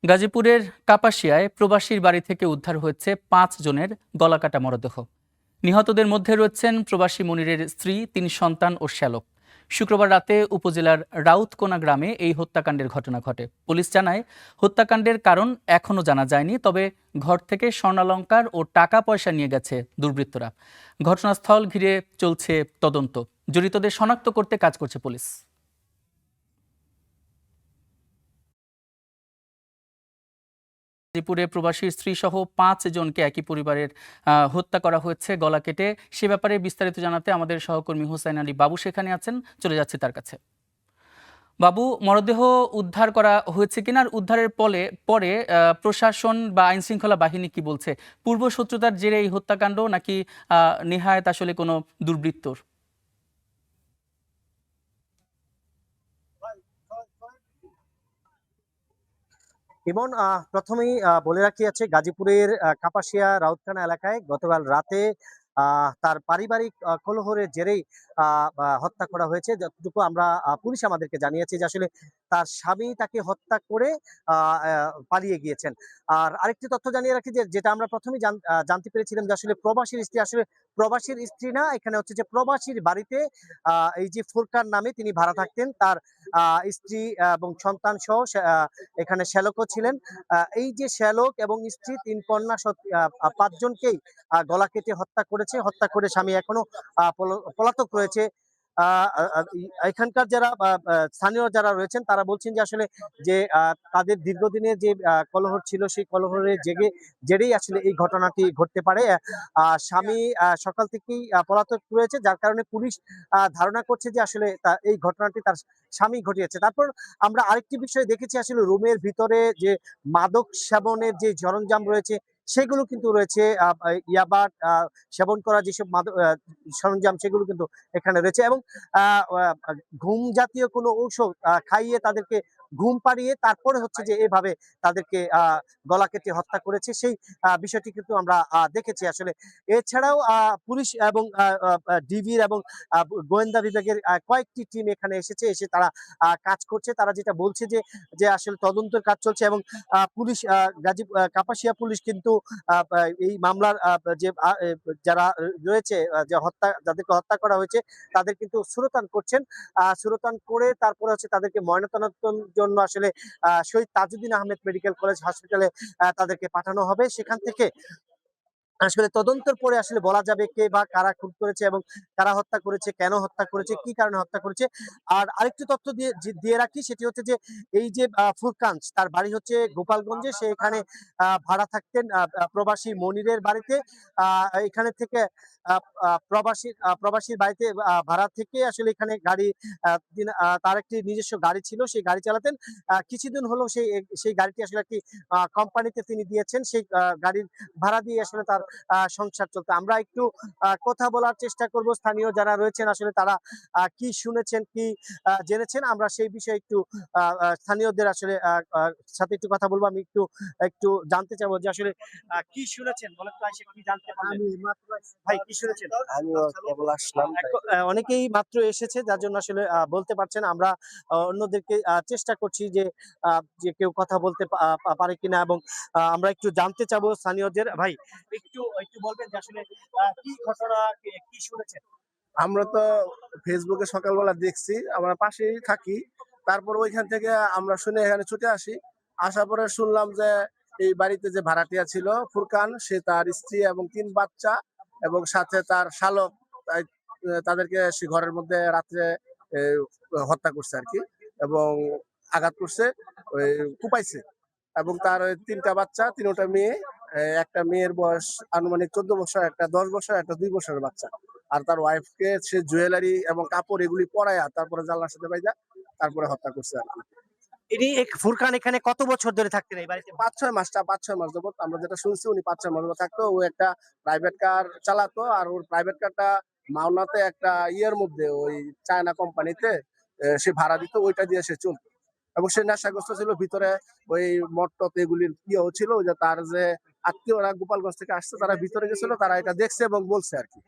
গাজীপুরের কাপাসিয়ায় প্রবাসীর বাড়ি থেকে উদ্ধার হয়েছে ৫ জনের গলাকাটা মরদেহ। নিহতদের মধ্যে রয়েছেন প্রবাসী মনিরের স্ত্রী, ৩ সন্তান ও শ্যালক। শুক্রবার রাতে উপজেলার রাউতকোনা গ্রামে এই হত্যাকাণ্ডের ঘটনা ঘটে। পুলিশ জানায়, হত্যাকাণ্ডের কারণ এখনও জানা যায়নি, তবে ঘর থেকে স্বর্ণালংকার ও টাকা পয়সা নিয়ে গেছে দুর্বৃত্তরা। ঘটনাস্থল ঘিরে চলছে তদন্ত। জড়িতদের শনাক্ত করতে কাজ করছে পুলিশ। গাজীপুরে প্রবাসীর স্ত্রী সহ ৫ জনকে একই পরিবারের হত্যা করা হয়েছে গলা কেটে। সে ব্যাপারে বিস্তারিত জানাতে আমাদের সহকর্মী হুসাইন আলী বাবু সেখানে আছেন, চলে যাচ্ছে তার কাছে। বাবু, মরদেহ উদ্ধার করা হয়েছে কিনা, আর উদ্ধারের পরে প্রশাসন বা আইন শৃঙ্খলা বাহিনী কি বলছে? পূর্ব শত্রুতার জেরে এই হত্যাকাণ্ড নাকি নেহায়েত আসলে কোনো দুর্বৃত্তর? ইমন, প্রথমেই বলে রাখি আছে গাজীপুরের কাপাসিয়া রাউতখানা এলাকায় গতকাল রাতে তার পারিবারিক কলহের জেরেই হত্যা করা হয়েছে। যতটুকু আমরা পুলিশ আমাদেরকে জানিয়েছে যে আসলে তার স্বামী তাকে হত্যা করে পালিয়ে গিয়েছেন। আর আরেকটি তথ্য জানিয়ে রাখি যে যেটা আমরা প্রথমেই জানতে পেরেছিলাম যে আসলে প্রবাসীর স্ত্রী আসলে প্রবাসীর স্ত্রী না, এখানে হচ্ছে যে প্রবাসীর বাড়িতে এই যে ফুরকান নামে তিনি ভাড়া থাকতেন, তার স্ত্রী এবং সন্তান সহ এখানে শ্যালকও ছিলেন। এই যে শ্যালক এবং স্ত্রী ৩ কন্যা ৫ জনকেই গলা কেটে হত্যা করেছে। হত্যা করে স্বামী এখনো পলাতক রয়েছে। এখানকার যারা স্থানীয় যারা রয়েছেন তারা বলছেন যে আসলে যে তাদের দীর্ঘদিনের যে কলহ ছিল, সেই কলহের জেরেই আসলে এই ঘটনাটি ঘটতে পারে। স্বামী সকাল থেকেই পলাতক রয়েছে, যার কারণে পুলিশ ধারণা করছে যে আসলে এই ঘটনাটি তার স্বামী ঘটিয়েছে। তারপর আমরা আরেকটি বিষয় দেখেছি, আসলে রুমের ভিতরে যে মাদক সেবনের যে সরঞ্জাম রয়েছে সেগুলো কিন্তু রয়েছে। ইয়াবা সেবন করা যেসব মাদক সরঞ্জাম সেগুলো কিন্তু এখানে রয়েছে, এবং ঘুম জাতীয় কোনো ঔষধ খাইয়ে তাদেরকে ঘুম পাড়িয়ে তারপরে হচ্ছে যে এভাবে তাদেরকে গলা কেটে হত্যা করেছে, সেই বিষয়টি কিন্তু আমরা দেখেছি আসলে। এছাড়াও পুলিশ এবং ডিবির এবং গোয়েন্দা বিভাগের কয়েকটি টিম এখানে এসে তারা কাজ করছে। তারা যেটা বলছে যে যে আসলে তদন্তের কাজ চলছে, এবং পুলিশ কাপাসিয়া পুলিশ কিন্তু এই মামলার যে যারা রয়েছে, যে যাদেরকে হত্যা করা হয়েছে তাদের কিন্তু সুরতান করছেন। সুরতান করে তারপরে হচ্ছে তাদেরকে ময়নাতদন্তের জন্য আসলে শহীদ তাজউদ্দিন আহমেদ মেডিকেল কলেজ হাসপাতালে তাদেরকে পাঠানো হবে। সেখান থেকে আসলে তদন্তের পরে আসলে বলা যাবে কে বা কারা খুন করেছে এবং কারা হত্যা করেছে, কেন হত্যা করেছে, কি কারণে হত্যা করেছে। আর আরেকটি তথ্য দিয়ে রাখি, সেটি হচ্ছে যে এই যে ফুরকান, তার বাড়ি হচ্ছে গোপালগঞ্জে। সে এখানে ভাড়া থাকতেন প্রবাসী মনিরের বাড়িতে। এখানে থেকে প্রবাসীর বাড়িতে ভাড়া থেকে আসলে এখানে গাড়ি, তার একটি নিজস্ব গাড়ি ছিল, সেই গাড়ি চালাতেন। কিছুদিন হলো সেই গাড়িটি আসলে একটি কোম্পানিতে তিনি দিয়েছেন, সেই গাড়ির ভাড়া দিয়ে আসলে তার সংসার চলতে। আমরা একটু কথা বলার চেষ্টা করব স্থানীয় যারা রয়েছেন, আসলে তারা কি শুনেছেন, কি জেনেছেন, আমরা সেই বিষয়ে একটু স্থানীয়দের আসলে সাথে একটু কথা বলবো। আমি একটু একটু জানতে চাবো যে আসলে কি শুনেছেন, বলেন তো আয়েশা, কি জানতে পারলেন? ভাই, কি শুনেছেন? আমিও কেবল আসলাম। অনেকেই মাত্র এসেছে, যার জন্য আসলে বলতে পারছেন। আমরা অন্যদেরকে চেষ্টা করছি যে যে কেউ কথা বলতে পারে কিনা, এবং আমরা একটু জানতে চাবো স্থানীয়দের। ভাই, একটু একটু বলবেন যে আসলে কি ঘটনা, কি শুনেছেন? আমরা তো ফেসবুকে সকালবেলা দেখছি, আমরা পাশেই থাকি। তারপর ওইখান থেকে আমরা শুনে এখানে ছুটে আসি। আসার পরে শুনলাম যে এই বাড়িতে যে ভাড়াটিয়া ছিল ফুরকান, সে তার স্ত্রী এবং ৩ বাচ্চা এবং সাথে তার শালক, তাদেরকে সে ঘরের মধ্যে রাত্রে এ, হত্যা করছে আর কি, এবং আঘাত করছে, ওই কুপাইছে। এবং তার ওই ৩টা বাচ্চা, ৩টা মেয়ে। একটা মেয়ের বয়স আনুমানিক ১৪ বছর, একটা ১০ বছর, একটা ২ বছরের বাচ্চা। আর তার ওয়াইফকে সে জুয়েলারি এবং কাপড় এগুলি পরাইয়া তারপরে জানলার সাথে বাইজা তারপরে হত্যা করছে আর কি। ইনি ফুরকান এখানে কত বছর ধরে থাকতেন এই বাড়িতে? ৫-৬ মাস যাবত আমরা যেটা শুনছি, উনি ৫-৬ মাস যাবত থাকতো। ও একটা প্রাইভেট কার চালাতো, আর ওর প্রাইভেট কারটা মাওনাতে একটা ইয়ের মধ্যে ওই চায়না কোম্পানিতে সে ভাড়া দিত, ওইটা দিয়ে সে চলত। এবং সে নেশাগ্রস্ত ছিল, ভিতরে ওই মটটত এগুলির ইয়েও ছিল। ওই যে তার যে আত্মীয়রা গোপালগঞ্জ থেকে আসছে, তারা ভিতরে গেছিল, তারা এটা দেখছে এবং বলছে আর কি।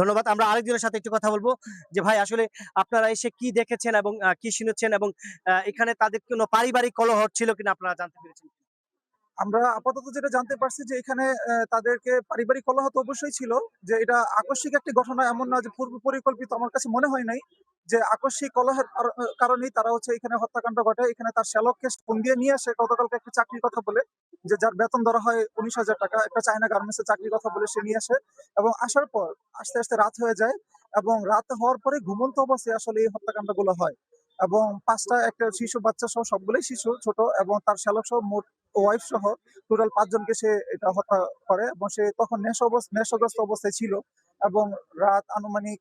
ধন্যবাদ। আমরা আরেকজনের সাথে একটু কথা বলবো যে ভাই আসলে আপনারা এসে কি দেখেছেন এবং কি শুনেছেন এবং এখানে তাদের কোনো পারিবারিক কলহ হচ্ছিল কিনা আপনারা জানতে পেরেছেন? আমরা আপাতত যেটা জানতে পারছি যে এখানে তাদেরকে পারিবারিক কলহ তো অবশ্যই ছিল। যে এটা আকস্মিক একটি ঘটনা এমন না যে পূর্ব পরিকল্পিত, আমার কাছে মনে হয় নাই। যে আকস্মিক কলহের কারণেই তারা হচ্ছে এখানে হত্যাকাণ্ড ঘটায়। এখানে তার শ্যালককে ফোন দিয়ে নিয়ে আসে গতকালকে একটা চাকরির কথা বলে, যে যার বেতন ধরা হয় ১৯,০০০ টাকা, একটা চায়না গার্মেন্টস এর চাকরির কথা বলে সে নিয়ে আসে। এবং আসার পর আস্তে, আস্তে রাত হয়ে যায় এবং রাত হওয়ার পরে ঘুমন্ত অবস্থায় আসলে এই হত্যাকাণ্ডগুলো হয়। এবং ৫ টা একটা শিশু বাচ্চা সহ সবগুলোই শিশু ছোট, এবং তার শ্যালক সহ মোট ওয়াইফ সহ টোটাল ৫ জনকে সে এটা হত্যা করে। এবং সে তখন নেশাগ্রস্ত অবস্থায় ছিল। এবং রাত আনুমানিক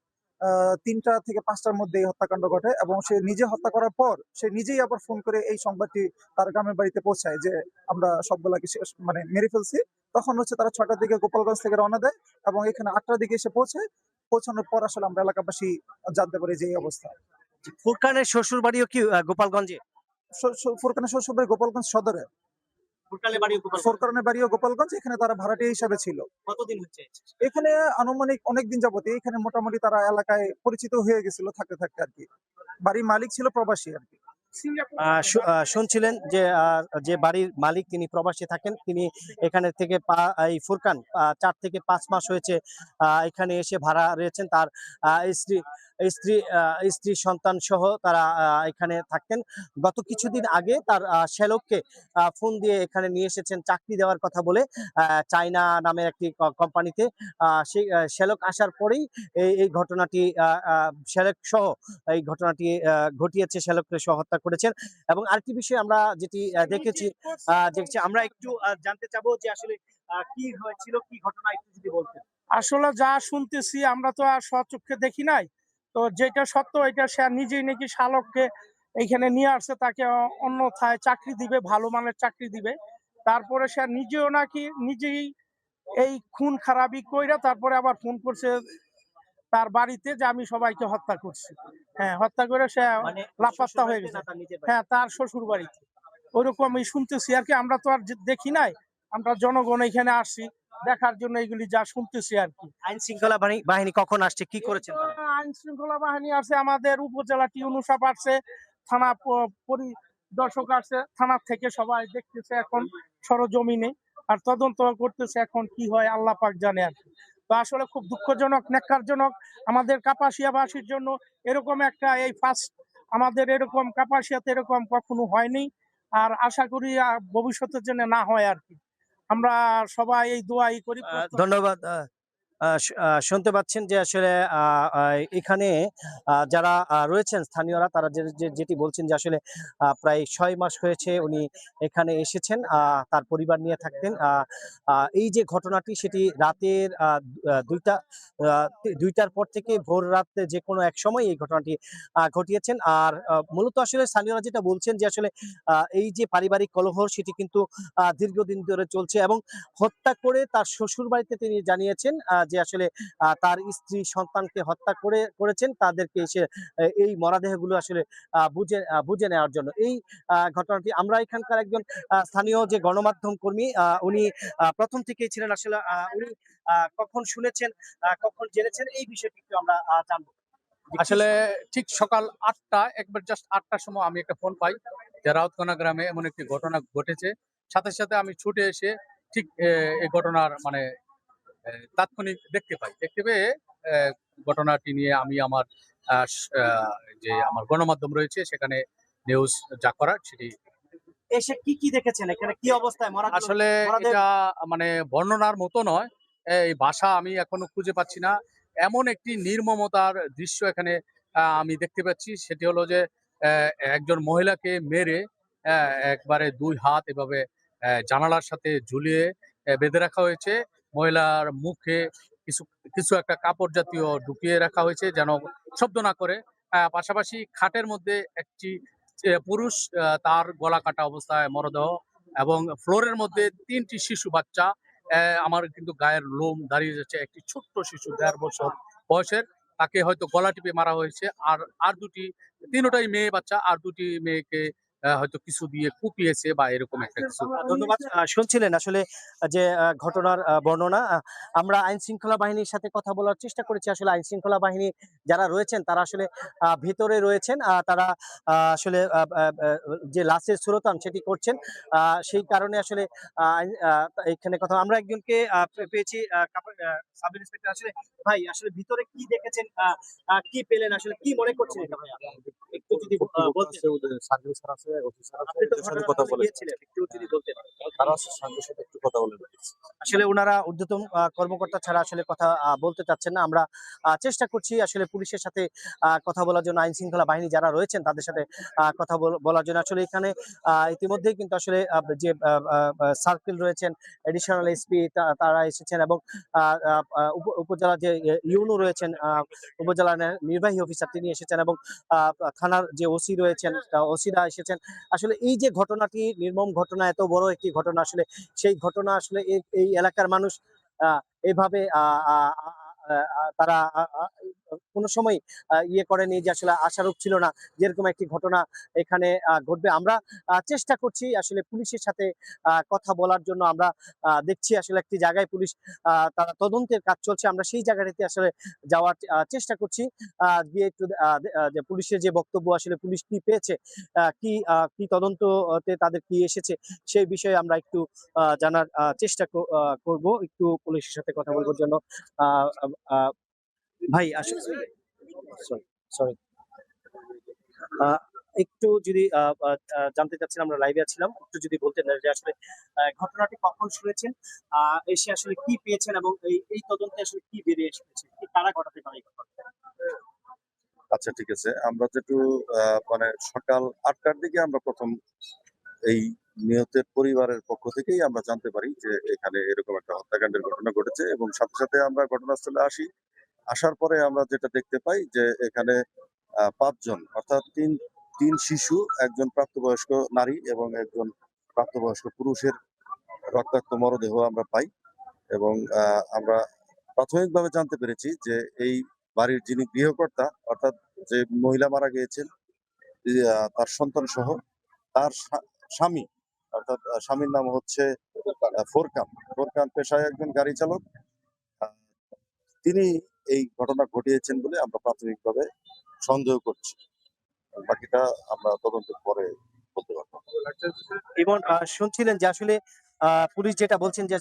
৩টা থেকে ৫টার মধ্যে এই হত্যাকাণ্ড ঘটে। এবং সে নিজে হত্যা করার পর সে নিজেই আবার ফোন করে এই সংবাদটি তার গ্রামের বাড়িতে পৌঁছায় যে আমরা সবগুলাকে শেষ মানে মেরে ফেলছি। তখন হচ্ছে তারা ৬টার দিকে গোপালগঞ্জ থেকে রওনা দেয় এবং এখানে ৮টার দিকে এসে পৌঁছায়। পৌঁছানোর পর আসলে আমরা এলাকাবাসী জানতে পারি যে এই অবস্থা। ফুরকানের শ্বশুর বাড়িও কি গোপালগঞ্জে? ফুরকানের শ্বশুরবাড়ি গোপালগঞ্জ সদরে। ফুরকানের বাড়িও গোপালগঞ্জ। ফুরকানের বাড়িও গোপালগঞ্জ। এখানে তারা ভাড়াটিয়া হিসাবে ছিল। কতদিন হচ্ছে? এখানে আনুমানিক অনেকদিন যাবতীয় এখানে মোটামুটি তারা এলাকায় পরিচিত হয়ে গেছিল থাকতে থাকতে আরকি। বাড়ির মালিক ছিল প্রবাসী আরকি। শুনছিলেন যে যে বাড়ির মালিক তিনি প্রবাসী থাকেন। তিনি এখানে থেকে এই ফুরকান ৪ থেকে ৫ মাস হয়েছে এখানে এসে ভাড়া রয়েছেন। তার স্ত্রী স্ত্রী স্ত্রী সন্তান সহ তারা এখানে থাকতেন। গত কিছুদিন আগে তার শ্যালককে ফোন দিয়ে এখানে নিয়ে এসেছেন চাকরি দেওয়ার কথা বলে চায়না নামের একটি কোম্পানিতে। সেই শ্যালক আসার পরেই এই ঘটনাটি শ্যালক সহ এই ঘটনাটি ঘটিয়েছে, শ্যালককে সহ হত্যা করেছেন। এবং আরেকটি বিষয় আমরা যেটি দেখছি আমরা একটু জানতে চাবো যে আসলে কি হয়েছিল, কি ঘটনা একটু যদি বলতেন। আসলে যা শুনতেছি আমরা তো আর স্বচক্ষে দেখি নাই। তো যেটা সত্য এটা সে নিজেই নাকি শালককে এইখানে নিয়ে আসছে, তাকে অন্যথায় চাকরি দিবে, ভালো মানের চাকরি দিবে। তারপরে সে নিজেও নাকি নিজেই এই খুন খারাপি কইরা তারপরে আবার ফোন করছে তার বাড়িতে যে আমি সবাইকে হত্যা করছি। হ্যাঁ, হত্যা করে সে মানে লাপাত্তা শ্বশুর হয়ে বাড়িতে গেছে। না তার নিজের বাড়িতে? হ্যাঁ, তার শ্বশুর বাড়িতে। ওইরকমই শুনতেছি আরকি। আমরা তো আর দেখি নাই। আমরা জনগণ এখানে আসছি দেখার জন্য, এগুলি যা শুনতেছি আরকি। আইন শৃঙ্খলা বাহিনী কখন আসছে, কি করেছেন এই তো তারা? আইন শৃঙ্খলা বাহিনী আছে, আমাদের উপজেলা টিউনু সাহেব আসছে, থানা পরিদর্শক আসছে, থানার থেকে সবাই দেখতেছে এখন সরজমিনে, আর তদন্ত করতেছে। এখন কি হয় আল্লাহ পাক জানে আর কি। তো আসলে খুব দুঃখজনক, ন্যাক্কারজনক আমাদের কাপাসিয়াবাসীর জন্য। এরকম একটা এই ফার্স্ট আমাদের, এরকম কাপাসিয়াতে এরকম কখনো হয়নি। আর আশা করি ভবিষ্যতের জন্য না হয় আর কি। আমরা সবাই এই দোয়াই করি। ধন্যবাদ। শুনতে পাচ্ছেন যে আসলে আ আ এখানে যারা রয়েছেন স্থানীয়রা তারা যেটি বলছেন যে আসলে প্রায় ৬ মাস হয়েছে উনি এখানে এসেছেন। তার পরিবার নিয়ে থাকতেন। এই যে ঘটনাটি সেটি রাতের ২টা ২টার পর থেকে ভোর রাতে যেকোনো এক সময় এই ঘটনাটি ঘটিয়েছেন। আর মূলত আসলে স্থানীয়রা যেটা বলছেন যে আসলে এই যে পারিবারিক কলহ সেটি কিন্তু দীর্ঘদিন ধরে চলছে এবং হত্যা করে তার শ্বশুরবাড়িতে তিনি জানিয়েছেন যে আসলে তার স্ত্রী সন্তানকে হত্যা করেছেন, তাদেরকে এসে এই মরদেহগুলো আসলে বুঝে নেওয়ার জন্য। এই ঘটনাটি আমরা এখানকার একজন স্থানীয় যে গণমাধ্যম কর্মী উনি ১ম থেকেই ছিলেন আসলে উনি কখন শুনেছেন, কখন জেনেছেন এই বিষয়টি একটু আমরা জানবো। আসলে ঠিক সকাল ৮টা, একবার জাস্ট ৮টার সময় আমি একটা ফোন পাই যে রাউতকানা গ্রামে এমন একটি ঘটনা ঘটেছে। সাথে সাথে আমি ছুটে এসে ঠিক এই ঘটনার মানে তাৎক্ষণিক দেখতে পেয়ে ঘটনাটি নিয়ে আমি আমার যে আমার গণমাধ্যম রয়েছে সেখানে নিউজ যা করার সেটি। এসে কি দেখেছেন, এখানে কি অবস্থায় আসলে এটা মানে বর্ণনার মতো নয়। এই ভাষা আমি এখনো খুঁজে পাচ্ছি না। এমন একটি নির্মমতার দৃশ্য এখানে আমি দেখতে পাচ্ছি। সেটি হলো যে একজন মহিলাকে মেরে একবারে ২ হাত এভাবে জানালার সাথে ঝুলিয়ে বেঁধে রাখা হয়েছে। মহিলার মুখে কিছু কিছু একটা কাপড় জাতীয় ঢুকিয়ে রাখা হয়েছে যেন শব্দ না করে। পাশাপাশি খাটের মধ্যে একটি পুরুষ, তার গলা কাটা অবস্থায় মরদেহ, এবং ফ্লোরের মধ্যে ৩টি শিশু বাচ্চা। আমার কিন্তু গায়ের লোম দাঁড়িয়ে যাচ্ছে। একটি ছোট্ট শিশু ১.৫ বছর বয়সের, তাকে হয়তো গলা টিপে মারা হয়েছে। আর ২টি, ৩টাই মেয়ে বাচ্চা, আর ২টি মেয়েকে হয়তো কিছু দিয়ে কুপিয়েছে বা এরকম একটা কিছু। ধন্যবাদ। শুনছিলেন আসলে যে ঘটনার বর্ণনা। আমরা আইন শৃঙ্খলা বাহিনীর সাথে কথা বলার চেষ্টা করেছি। আসলে আইন শৃঙ্খলা বাহিনী যারা রয়েছেন তারা আসলে ভেতরে রয়েছেন। তারা আসলে যে লাশের সুরতান সেটি করছেন। আ সেই কারণে আসলে এখানে কথা আমরা একজনকে পেয়েছি সাব ইন্সপেক্টর আসলে ভাই আসলে ভিতরে কি দেখেছেন? কি পেলেন? আসলে কি মনে করছেন এটা ভাইয়া? একটু যদি বলতেন। সার্ভিসার আছে, অফিসার আছে, আপনি তো ওদের সাথে ঘটনাস্থলে কথা বলে গিয়েছিলেন। একটু যদি বলতেন। তারা সার্ভিসের সাথে একটু কথা বলে দেখেছি। আসলে উনারা ঊর্ধ্বতন কর্মকর্তা ছাড়া আসলে কথা বলতে চাচ্ছেন না। আমরা চেষ্টা করছি আসলে পুলিশের সাথে কথা বলার জন্য, আইন শৃঙ্খলা বাহিনী যারা রয়েছেন তাদের সাথে কথা বলার জন্য। আসলে এখানে ইতিমধ্যেই কিন্তু আসলে যে সার্কেল রয়েছেন, এডিশনাল এসপি তারা এসেছেন এবং আ আ আ উপজেলা যে ইউনো রয়েছেন, উপজেলা নির্বাহী অফিসার তিনি এসেছেন এবং আ থানার যে ওসি রয়েছেন, ওসিরা এসেছেন। আসলে এই যে ঘটনাটি নির্মম ঘটনা, এত বড় একটি ঘটনা আসলে সেই ঘটনা আসলে এই এলাকার মানুষ আ এভাবে আ আ আ তারা কোনো সময় ইয়ে করেনি যে আসলে আশারূপ ছিল না যে এরকম একটি ঘটনা এখানে ঘটবে। আমরা চেষ্টা করছি আসলে পুলিশের সাথে কথা বলার জন্য। আমরা দেখছি আসলে একটি জায়গায় পুলিশ তারা তদন্তের কাজ চলছে। আমরা সেই জায়গাটাতে আসলে যাওয়ার চেষ্টা করছি। গিয়ে একটু যে পুলিশের যে বক্তব্য আসলে পুলিশ কি পেয়েছে, কি তদন্ততে তাদের কি এসেছে সেই বিষয়ে আমরা একটু জানার চেষ্টা করব। একটু পুলিশের সাথে কথা বলবার জন্য। আ আ ভাই আসলে সরি, সরি। আ একটু যদি জানতে চাচ্ছিলাম, আমরা লাইভে আছিলাম। একটু যদি বলতেন যে আসলে ঘটনাটি কখন শুনেছেন? আ এসে আসলে কি পেয়েছেন এবং এই তদন্তে আসলে কি বেরিয়ে এসেছে? কি কারা ঘটাতে পারে এই ঘটনাটা? আচ্ছা, ঠিক আছে। আমরা যেটু মানে সকাল ৮টার দিকে আমরা ১ম এই নিহতের পরিবারের পক্ষ থেকেই আমরা জানতে পারি যে এখানে এরকম একটা হত্যাকাণ্ডের ঘটনা ঘটেছে এবং সাথে, সাথে আমরা ঘটনাস্থলে আসি। আসার পরে আমরা যেটা দেখতে পাই যে এখানে ৫ জন অর্থাৎ ৩ শিশু, ১ জন প্রাপ্তবয়স্ক নারী এবং ১ জন প্রাপ্তবয়স্ক পুরুষের রক্তাক্ত মরদেহ আমরা পাই এবং আমরা প্রাথমিকভাবে জানতে পেরেছি যে এই বাড়ির যিনি গৃহকর্তা অর্থাৎ যে মহিলা মারা গিয়েছেন, তার সন্তান সহ তার স্বামী অর্থাৎ স্বামীর নাম হচ্ছে ফোরকান। ফোরকান পেশায় একজন গাড়ি চালক। আ তিনি এই ঘটনা ঘটিয়েছেন বলে আমরা প্রাথমিকভাবে সন্দেহ করছি। বাকিটা আমরা তদন্তের পরে বলতে পারব। এবং শুনছিলেন যে আসলে পুলিশ যেটা বলছেন যে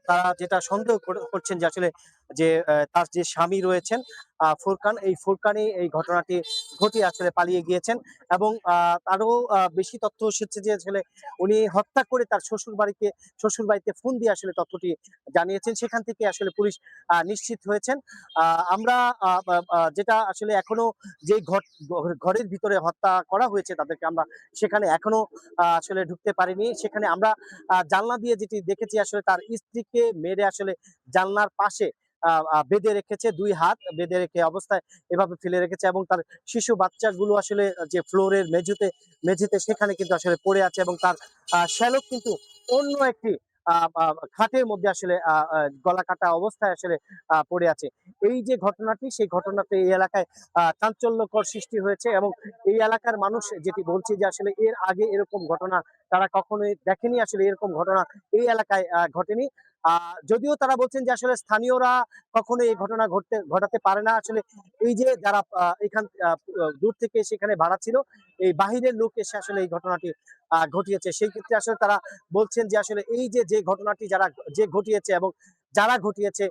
তারা যেটা সন্দেহ করছেন যে আসলে যে তার যে স্বামী রয়েছেন ফুরকান, এই ফুরকানই এই ঘটনাটি ঘটিয়ে আসলে পালিয়ে গিয়েছেন এবং আরো বেশি তথ্য এসেছে যে আসলে উনি হত্যা করে তার শ্বশুরবাড়িতে ফোন দিয়ে আসলে তথ্যটি জানিয়েছেন। সেখান থেকে আসলে পুলিশ নিশ্চিত হয়েছেন। আমরা যেটা আসলে এখনো যে ঘরের ভিতরে হত্যা করা হয়েছে তাদেরকে আমরা সেখানে এখনো আসলে ঢুকতে পারিনি। সেখানে আমরা জানলা দিয়ে যেটি দেখেছি আসলে তার স্ত্রীকে মেরে আসলে জানলার পাশে আ আ বেঁধে রেখেছে, ২ হাত বেঁধে রেখে অবস্থায় এভাবে ফেলে রেখেছে এবং তার শিশু বাচ্চাগুলো আসলে যে ফ্লোরের মেঝেতে সেখানে কিন্তু আসলে পড়ে আছে এবং তার শ্যালক কিন্তু অন্য একটি আ আ খাটের মধ্যে আসলে আ আ গলা কাটা অবস্থায় আসলে পড়ে আছে। এই যে ঘটনাটি, সেই ঘটনাতে এই এলাকায় চাঞ্চল্যকর সৃষ্টি হয়েছে এবং এই এলাকার মানুষ যেটি বলছে যে আসলে এর আগে এরকম ঘটনা তারা কখনোই দেখেনি। আসলে এরকম ঘটনা এই এলাকায় ঘটেনি। যদিও তারা বলছেন যে আসলে স্থানীয়রা কখনো এই ঘটনা ঘটাতে পারে না। আসলে এই যে যারা এখান দূর থেকে সেখানে ভাড়া ছিল, এই বাহিরের লোক এসে আসলে এই ঘটনাটি ঘটিয়েছে। সেই ক্ষেত্রে আসলে তারা বলছেন যে আসলে এই যে ঘটনাটি যে ঘটিয়েছে এবং যারা ঘটিয়েছে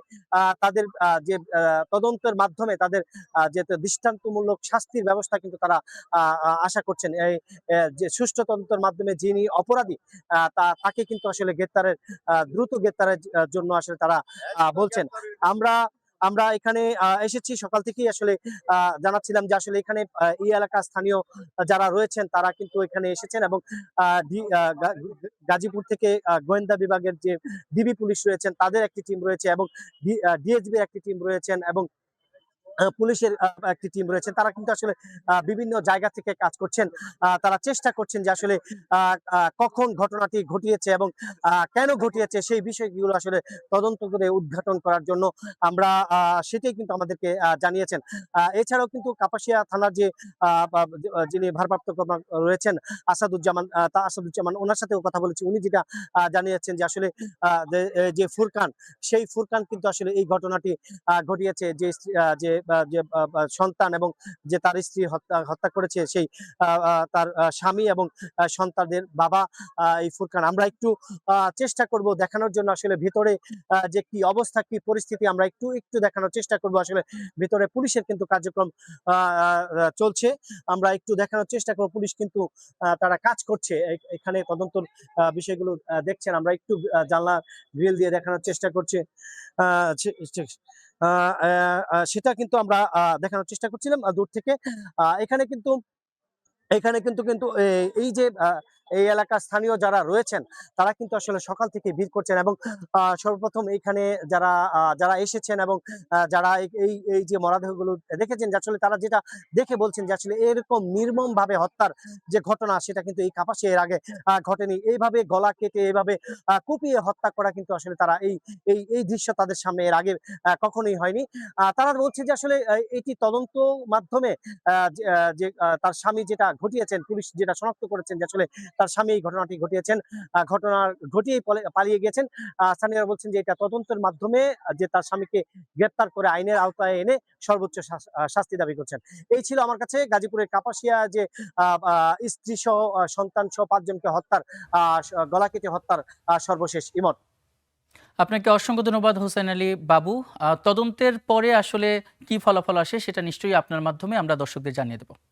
তাদের যে তদন্তের মাধ্যমে তাদের যে দৃষ্টান্তমূলক শাস্তির ব্যবস্থা কিন্তু তারা আশা করছেন। এই যে সুষ্ঠু তদন্তের মাধ্যমে যিনি অপরাধী তাকে কিন্তু আসলে দ্রুত গ্রেপ্তারের জন্য আসলে তারা বলছেন। আমরা আমরা এখানে এসেছি সকাল থেকেই আসলে জানাচ্ছিলাম যে আসলে এখানে এই এলাকার স্থানীয় যারা রয়েছেন তারা কিন্তু এখানে এসেছেন এবং গাজীপুর থেকে গোয়েন্দা বিভাগের যে ডিবি পুলিশ রয়েছেন তাদের একটি টিম রয়েছে এবং ডিএসবির একটি টিম রয়েছেন এবং পুলিশের একটি টিম রয়েছে, তারা কিন্তু আসলে বিভিন্ন জায়গা থেকে কাজ করছেন। তারা চেষ্টা করছেন যে আসলে কখন ঘটনাটি ঘটিয়েছে এবং কেন ঘটিয়েছে সেই বিষয়গুলো আসলে তদন্ত করে উদ্ঘাটন করার জন্য আমরা সেটাই কিন্তু আমাদেরকে জানিয়েছেন। এছাড়াও কিন্তু কাপাসিয়া থানার যে যিনি ভারপ্রাপ্ত কর্মকর্তা রয়েছেন আসাদুজ্জামান ওনার সাথেও কথা বলেছি। উনি যেটা জানিয়েছেন যে আসলে যে ফুরকান, সেই ফুরকান কিন্তু আসলে এই ঘটনাটি ঘটিয়েছে। সন্তান এবং যে তার স্ত্রী হত্যা করেছে সেই তার স্বামী এবং সন্তানদের বাবা এই ফুরকান। আমরা একটু চেষ্টা করব দেখানোর জন্য আসলে ভিতরে যে কি অবস্থা, কি পরিস্থিতি আমরা একটু দেখানোর চেষ্টা করব। আসলে ভিতরে পুলিশের কিন্তু কার্যক্রম চলছে। আমরা একটু দেখানোর চেষ্টা করব। পুলিশ কিন্তু তারা কাজ করছে। এখানে তদন্তর বিষয়গুলো দেখছেন। আমরা একটু জানলা গ্রিল দিয়ে দেখানোর চেষ্টা করছি। আহ সেটা কিন্তু আমরা দেখানোর চেষ্টা করছিলাম দূর থেকে। এখানে কিন্তু কিন্তু এই যে এই এলাকার স্থানীয় যারা রয়েছেন তারা কিন্তু আসলে সকাল থেকে ভিড় করছেন এবং সর্বপ্রথম এখানে যারা এসেছেন এবং যারা এই যে মরদেহগুলো দেখেছেন যে আসলে তারা যেটা দেখে বলছেন যে আসলে এরকম নির্মমভাবে হত্যার যে ঘটনা সেটা কিন্তু এই কাপাসিয়া এর আগে ঘটেনি। এইভাবে গলা কেটে এভাবে কুপিয়ে হত্যা করা কিন্তু আসলে তারা এই দৃশ্য তাদের সামনে এর আগে কখনোই হয়নি। তারা বলছে যে আসলে এটি তদন্ত মাধ্যমে তার স্বামী যেটা ঘটিয়েছেন, পুলিশ যেটা শনাক্ত করেছেন যে আসলে তার স্বামী এই ঘটনাটি ঘটিয়েছেন, ঘটনা ঘটিয়েই পালিয়ে গেছেন। স্থানীয়রা বলছেন যে এটা তদন্তের মাধ্যমে যে তার স্বামীকে গ্রেপ্তার করে আইনের আওতায় এনে সর্বোচ্চ শাস্তি দাবি করছেন। এই ছিল আমার কাছে গাজীপুরের কাপাসিয়া যে স্ত্রী সহ সন্তান সহ 5 জনকে হত্যার গলা কেটে হত্যার সর্বশেষ। ইমন। আপনাকে অসংখ্য ধন্যবাদ হোসেন আলী বাবু। তদন্তের পরে আসলে কি ফলাফল আসে সেটা নিশ্চয়ই আপনার মাধ্যমে আমরা দর্শকদের জানিয়ে দেব।